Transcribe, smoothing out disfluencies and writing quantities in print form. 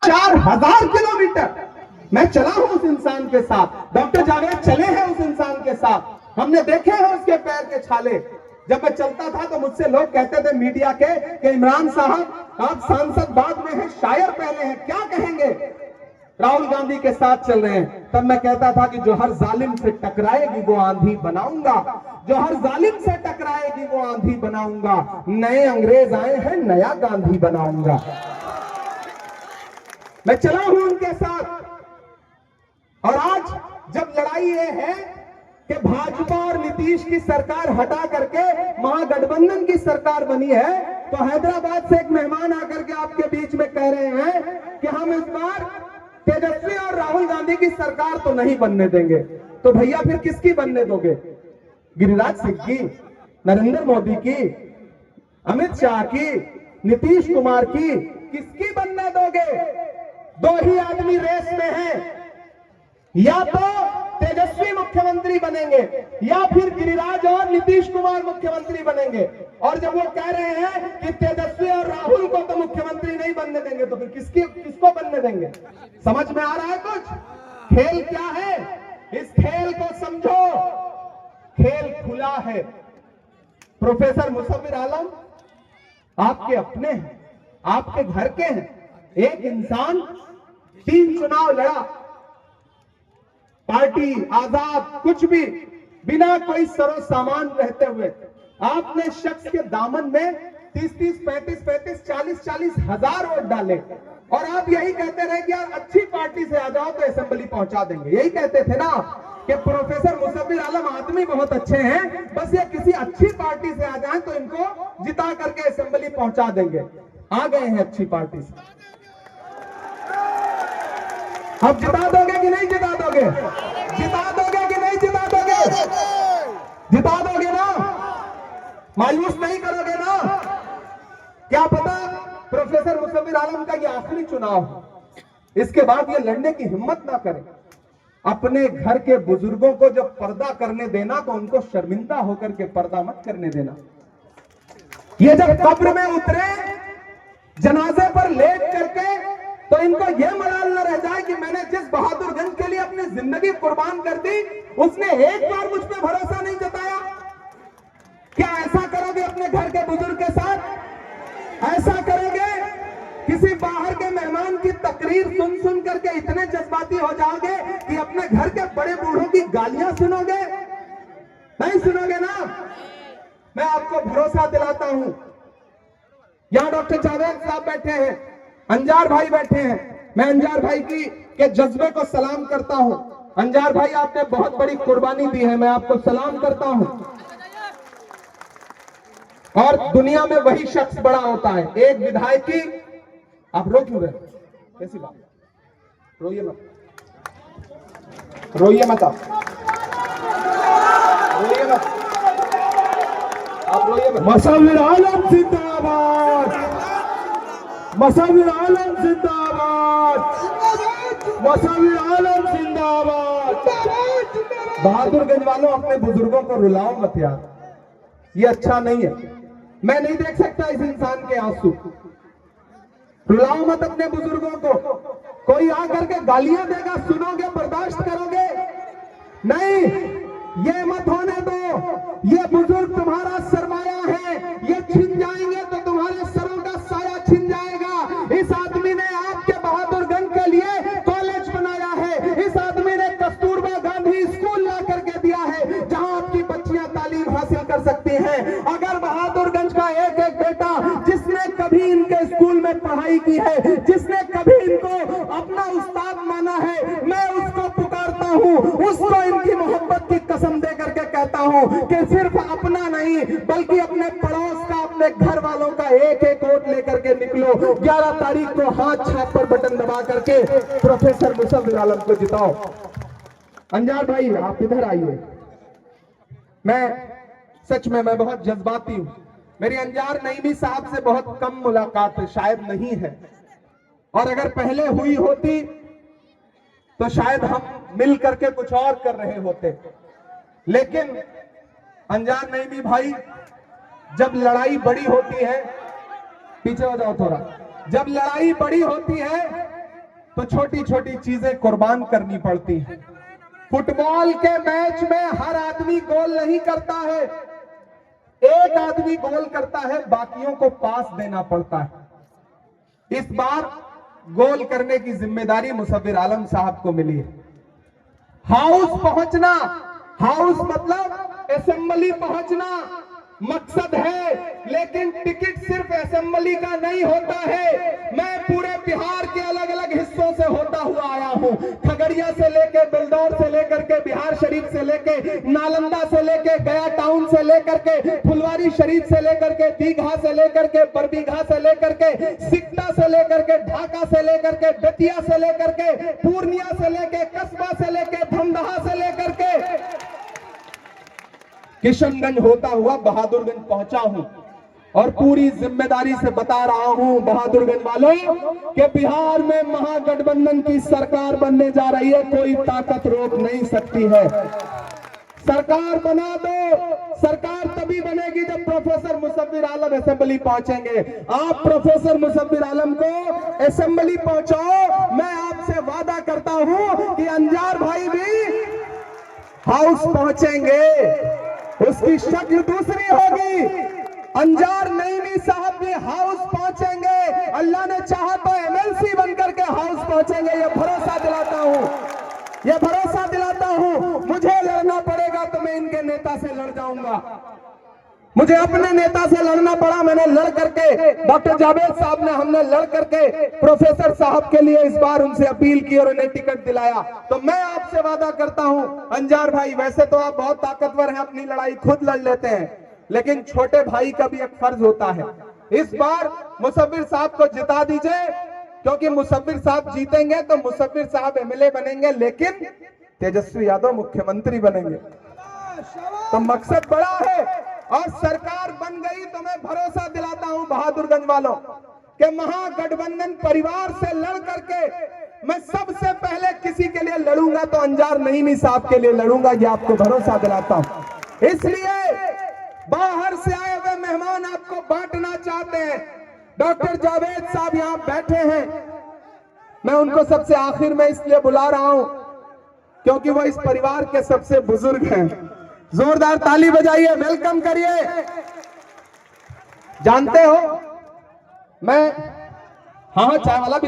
4000 kilometre मैं चला हूं उस इंसान के साथ। डॉक्टर जावेद चले हैं उस इंसान के साथ, हमने देखे हैं उसके पैर के छाले। जब मैं चलता था तो मुझसे लोग कहते थे मीडिया के कि इमरान साहब आप सांसद बाद में हैं, शायर पहले हैं, क्या कहेंगे? राहुल गांधी के साथ चल रहे हैं। तब मैं कहता था कि जो हर जालिम से टकराएगी वो आंधी बनाऊंगा, जो हर जालिम से टकराएगी वो आंधी बनाऊंगा। नए अंग्रेज आए हैं, नया गांधी बनाऊंगा। मैं चला हूं उनके साथ। और आज जब लड़ाई ये है कि भाजपा और नीतीश की सरकार हटा करके महागठबंधन की सरकार बनी है, तो हैदराबाद से एक मेहमान आकर के आपके बीच में कह रहे हैं कि हम इस बार तेजस्वी और राहुल गांधी की सरकार तो नहीं बनने देंगे। तो भैया फिर किसकी बनने दोगे? गिरिराज सिंह की, नरेंद्र मोदी की, अमित शाह की, नीतीश कुमार की, किसकी बनने दोगे? दो ही आदमी रेस में हैं, या तो तेजस्वी मुख्यमंत्री बनेंगे या फिर गिरिराज और नीतीश कुमार मुख्यमंत्री बनेंगे। और जब वो कह रहे हैं कि तेजस्वी और राहुल को तो मुख्यमंत्री नहीं बनने देंगे, तो फिर किसको बनने देंगे? समझ में आ रहा है कुछ? खेल क्या है? इस खेल को समझो, खेल खुला है। प्रोफेसर मुसव्विर आलम आपके अपने हैं, आपके घर के हैं। एक इंसान 3 चुनाव लड़ा, पार्टी आजाद, कुछ भी, बिना कोई सरो सामान रहते हुए। आपने शख्स के दामन में 30-30, 35-35, 40-40 हजार वोट डाले और आप यही कहते रहे कि यार अच्छी पार्टी से आ जाओ तो असेंबली पहुंचा देंगे। यही कहते थे ना कि प्रोफेसर मुसव्विर आलम आदमी बहुत अच्छे हैं, बस ये किसी अच्छी पार्टी से आ जाएं तो इनको जिता करके असेंबली पहुंचा देंगे। आ गए हैं अच्छी पार्टी से। अब जिता दोगे कि नहीं जिता दोगे? जिता दोगे कि नहीं जिता दोगे? जिता दोगे ना? मायूस नहीं करोगे ना? क्या पता प्रोफेसर मुसव्विर आलम का ये आखिरी चुनाव हो, इसके बाद ये लड़ने की हिम्मत ना करें। अपने घर के बुजुर्गों को जब पर्दा करने देना तो उनको शर्मिंदा होकर के पर्दा मत करने देना। ये जब कब्र में उतरे, जनाजे पर लेट करके, तो इनको यह मलाल न रह जाए कि मैंने जिस बहादुरगंज के लिए अपनी जिंदगी कुर्बान कर दी, उसने एक बार मुझ पे भरोसा नहीं जताया। क्या ऐसा करोगे अपने घर के बुजुर्ग के साथ? ऐसा करोगे? किसी बाहर के मेहमान की तकरीर सुन सुन करके इतने जज्बाती हो जाओगे कि अपने घर के बड़े बूढ़ों की गालियां सुनोगे? नहीं सुनोगे ना? मैं आपको भरोसा दिलाता हूं। यहां डॉक्टर जावेद साहब बैठे हैं, अंजार भाई बैठे हैं। मैं अंजार भाई के जज्बे को सलाम करता हूं। अंजार भाई, आपने बहुत बड़ी कुर्बानी दी है, मैं आपको सलाम करता हूं। और दुनिया में वही शख्स बड़ा होता है। एक विधायकी, आप रो क्यों रहे? कैसी बात? रोइए मत, रोइए मत, आप रोइए मत, आप रोइए मत। मुसव्विर आलम जिंदाबाद, मुसव्विर आलम जिंदाबाद, मुसव्विर आलम जिंदाबाद। बहादुरगंज वालों, अपने बुजुर्गों को रुलाओ मत यार, ये अच्छा नहीं है। मैं नहीं देख सकता इस इंसान के आंसू। रुलाओ मत अपने बुजुर्गों को। कोई आकर के गालियां देगा, सुनोगे, बर्दाश्त करोगे? नहीं, ये मत होने दो। ये बुजुर्ग तुम्हारा सरमाया है, ये छिन जाएंगे तो तुम्हारे सरों का साया छिन जाएगा। इस आदमी ने आपके बहादुरगंज के लिए कॉलेज बनाया है, इस आदमी ने कस्तूरबा गांधी स्कूल ला करके दिया है जहां आपकी बच्चियां तालीम हासिल कर सकती हैं। अगर बहादुरगंज का एक एक बेटा जिसने कभी इनके स्कूल में पढ़ाई की है, जिसने कभी इनको अपना उस्ताद माना है, मैं उसको पुकारता हूं, उसको इनकी मोहब्बत की कसम दे करके कहता हूं कि सिर्फ अपना नहीं बल्कि अपने पड़ोस का, अपने घर वालों का एक एक वोट लेकर के निकलो। 11 तारीख को हाथ छाप पर बटन दबा करके प्रोफेसर मुसव्विर आलम को जिताओ। अंजार भाई, आप इधर आइए। मैं सच में मैं बहुत जज्बाती हूं। मेरी अंजार नईमी साहब से बहुत कम मुलाकात है, शायद नहीं है, और अगर पहले हुई होती तो शायद हम मिल करके कुछ और कर रहे होते। लेकिन अंजार नईमी भाई, जब लड़ाई बड़ी होती है, पीछे हो जाओ थोड़ा, जब लड़ाई बड़ी होती है तो छोटी छोटी चीजें कुर्बान करनी पड़ती हैं। फुटबॉल के मैच में हर आदमी गोल नहीं करता है, एक आदमी गोल करता है, बाकियों को पास देना पड़ता है। इस बार गोल करने की जिम्मेदारी मुसव्विर आलम साहब को मिली है। हाउस पहुंचना, हाउस मतलब असेंबली पहुंचना मकसद है, लेकिन टिकट सिर्फ असेंबली का नहीं होता है। मैं पूरे बिहार के अलग अलग हिस्सों से होता हुआ आया हूं, खगड़िया से लेके बिलदौर से लेकर के बिहार शरीफ से लेके नालंदा से लेके गया टाउन से लेकर के फुलवारी शरीफ से लेकर के दीघा से लेकर के बरबीघा से लेकर के सिकटा से लेकर के ढाका से लेकर के बेतिया से लेकर के पूर्णिया से लेके कस्बा से लेके धमदाहा से लेकर के किशनगंज होता हुआ बहादुरगंज पहुंचा हूं और पूरी जिम्मेदारी से बता रहा हूं बहादुरगंज वालों कि बिहार में महागठबंधन की सरकार बनने जा रही है, कोई ताकत रोक नहीं सकती है। सरकार बना दो, सरकार तभी बनेगी जब प्रोफेसर मुसव्विर आलम असेंबली पहुंचेंगे। आप प्रोफेसर मुसव्विर आलम को असेंबली पहुंचाओ, मैं आपसे वादा करता हूं कि अंजार भाई भी हाउस पहुंचेंगे, उसकी शक्ल दूसरी होगी। अंजार नईमी साहब भी हाउस पहुंचेंगे, अल्लाह ने चाहा तो एमएलसी बनकर के हाउस पहुंचेंगे, ये भरोसा दिलाता हूं, ये भरोसा दिलाता हूं। मुझे लड़ना पड़ेगा तो मैं इनके नेता से लड़ जाऊंगा, मुझे अपने नेता से लड़ना पड़ा, मैंने लड़ करके, डॉक्टर जावेद साहब ने, हमने लड़ करके प्रोफेसर साहब के लिए इस बार उनसे अपील की और उन्हें टिकट दिलाया। तो मैं आपसे वादा करता हूं अंजार भाई, वैसे तो आप बहुत ताकतवर हैं, अपनी लड़ाई खुद लड़ लेते हैं, लेकिन छोटे भाई का भी एक फर्ज होता है। इस बार मुसव्विर साहब को जिता दीजिए, क्योंकि मुसव्विर साहब जीतेंगे तो मुसव्विर साहब एमएलए बनेंगे, लेकिन तेजस्वी यादव मुख्यमंत्री बनेंगे। तो मकसद बड़ा है और सरकार बन गई तो मैं भरोसा दिलाता हूं बहादुरगंज वालों कि महागठबंधन परिवार से लड़ करके मैं सबसे पहले किसी के लिए लड़ूंगा तो अंजार नईमी साहब के लिए लड़ूंगा, ये आपको भरोसा दिलाता हूं। इसलिए बाहर से आए हुए मेहमान आपको बांटना चाहते हैं। डॉक्टर जावेद साहब यहां बैठे हैं, मैं उनको सबसे आखिर में इसलिए बुला रहा हूं क्योंकि वो इस परिवार के सबसे बुजुर्ग हैं। जोरदार ताली बजाइए, वेलकम करिए। जानते हो मैं, हाँ चाय वाला भी